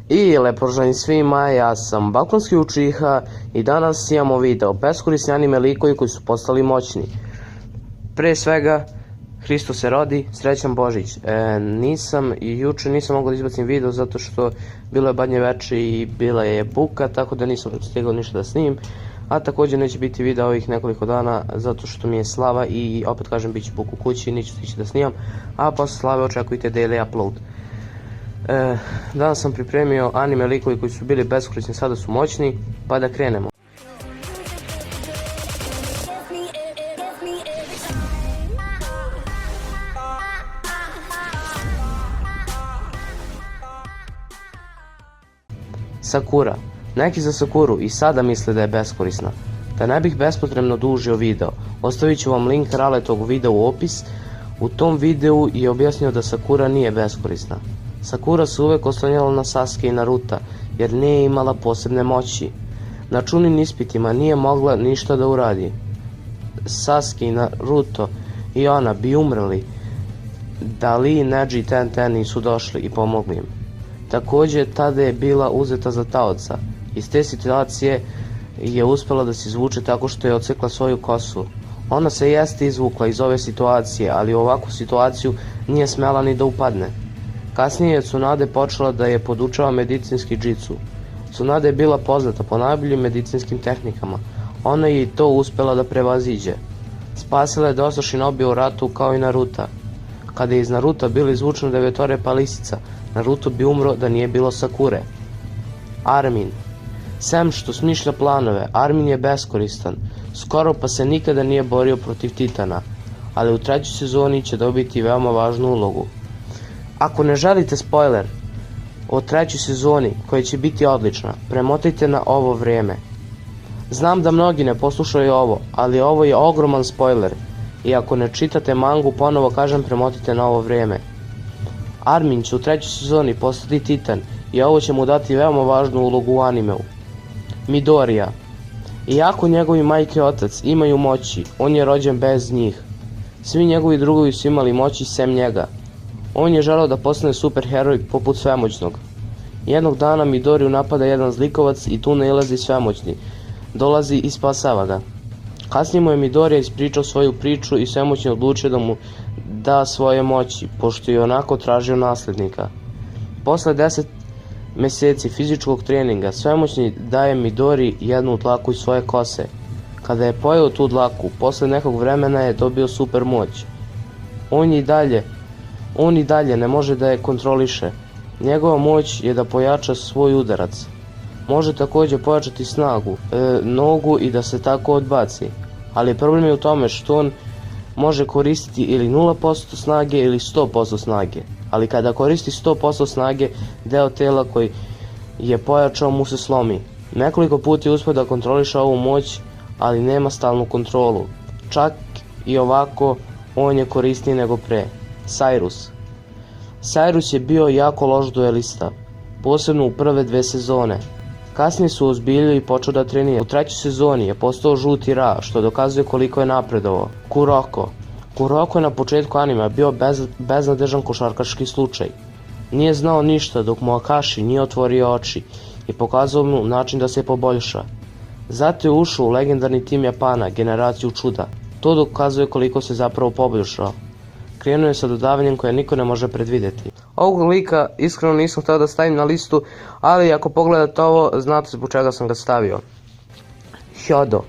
I lepo želim svima, ja sam Balkanski Učiha i danas imamo video beskorisni anime likovi koji su postali moćni. Pre svega, Hristos se rodi, srećan Božić. Juče nisam mogao da izbacim video zato što bilo je badnje veče i bila je buka, tako da nisam stigao ništa da snimim. A također neće biti video ovih nekoliko dana zato što mi je slava i opet kažem bit će buk u kući, neću stići da snimam. A posle slave očekujte daily upload. Danas sam pripremio anime likovi koji su bili beskorisni, sada su moćni, pa da krenemo. Sakura. Neki za Sakuru i sada misle da je beskorisna. Da ne bih bespotrebno dužio video, ostavit ću vam link Raletog videa u opis. U tom videu je objasnio da Sakura nije beskorisna. Sakura se uvek oslanjala na Sasuke i Naruta, jer nije imala posebne moći. Na Chunin ispitima nije mogla ništa da uradi. Sasuke i Naruto i ona bi umrli da Lee, Neji i Tenten nisu došli i pomogli im. Također, tada je bila uzeta za taoca. Iz te situacije je uspela da se izvuče tako što je odsekla svoju kosu. Ona se jeste izvukla iz ove situacije, ali u ovakvu situaciju nije smela ni da upadne. Kasnije je Tsunade počela da je podučava medicinski džitsu. Tsunade je bila poznata po najboljim medicinskim tehnikama. Ona je i to uspela da prevaziđe. Spasila je dosta Shinobi u ratu kao i Naruta. Kada je iz Naruta bilo izvučeno 9 palisica, Naruto bi umro da nije bilo Sakure. Armin. Sem što smišlja planove, Armin je beskoristan, skoro pa se nikada nije borio protiv Titana, ali u trećoj sezoni će dobiti veoma važnu ulogu. Ako ne želite spoiler o trećoj sezoni, koja će biti odlična, premotajte na ovo vrijeme. Znam da mnogi ne poslušaju ovo, ali ovo je ogroman spoiler i ako ne čitate mangu, ponovo kažem premotajte na ovo vrijeme. Armin će u trećoj sezoni postati Titan i ovo će mu dati veoma važnu ulogu u animeu. Midoriya. Iako njegovi majke i otac imaju moći, on je rođen bez njih. Svi njegovi drugovi su imali moći sem njega. On je želeo da postane superheroj poput Svemoćnog. Jednog dana Midoriju napada jedan zlikovac i tu nailazi Svemoćni. Dolazi i spasava ga. Kasnije mu je Midoriya ispričao svoju priču i Svemoćni odlučio da mu da svoje moći, pošto je onako tražio naslednika. Posle 10 mjeseci fizičkog treninga, Svemoćni daje Midori jednu dlaku iz svoje kose. Kada je pojeo tu dlaku, posle nekog vremena je dobio super moć. On i dalje ne može da je kontroliše. Njegova moć je da pojača svoj udarac. Može također pojačati snagu, nogu i da se tako odbaci. Ali problem je u tome što on može koristiti ili 0% snage ili 100% snage. Ali kada koristi 100% snage, deo tela koji je pojačao mu se slomi. Nekoliko puta je uspio da kontroliše ovu moć, ali nema stalnu kontrolu. Čak i ovako, on je korisniji nego pre. Cyrus. Cyrus je bio jako loš duelista, posebno u prve 2 sezone. Kasnije su ozbiljio i počeo da trenira. U trećoj sezoni je postao žuti Ra, što dokazuje koliko je napredovao. Kuroko. Kuroko je na početku anima bio beznadežan košarkaški slučaj. Nije znao ništa dok mu Akashi nije otvorio oči i pokazao mu način da se poboljša. Zato je ušao u legendarni tim Japana, generaciju čuda. To dokazuje koliko se zapravo poboljšao. Krenuo je sa dodavanjem koje niko ne može predvidjeti. Ovog lika iskreno nisam htio da stavim na listu, ali ako pogledate ovo, znate zbog čega sam ga stavio. Hyodo.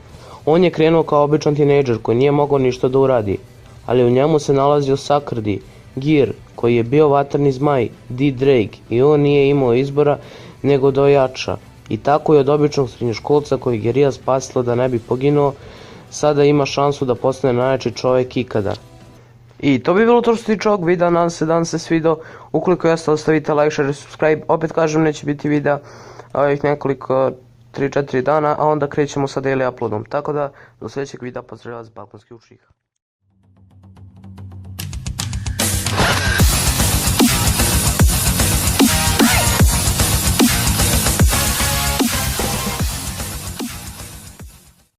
On je krenuo kao običan tinejdžer koji nije mogao ništa da uradi, ali u njemu se nalazio Sakrdi, Gear, koji je bio vatrni zmaj, D-Drake, i on nije imao izbora nego da ojača. I tako je od običnog srednjoškolca koji je Ria spasilo da ne bi poginuo, sada ima šansu da postane najjači čovjek ikada. I to bi bilo to što se tiče ovog videa, nadam se da vam se svidao. Ukoliko jeste, ostavite like, share i subscribe. Opet kažem, neće biti videa ovih nekoliko 3-4 dana, a onda krećemo sa daily uploadom. Tako da, do sljedećeg videa, pozdravljam vas, Balkanski Učiha.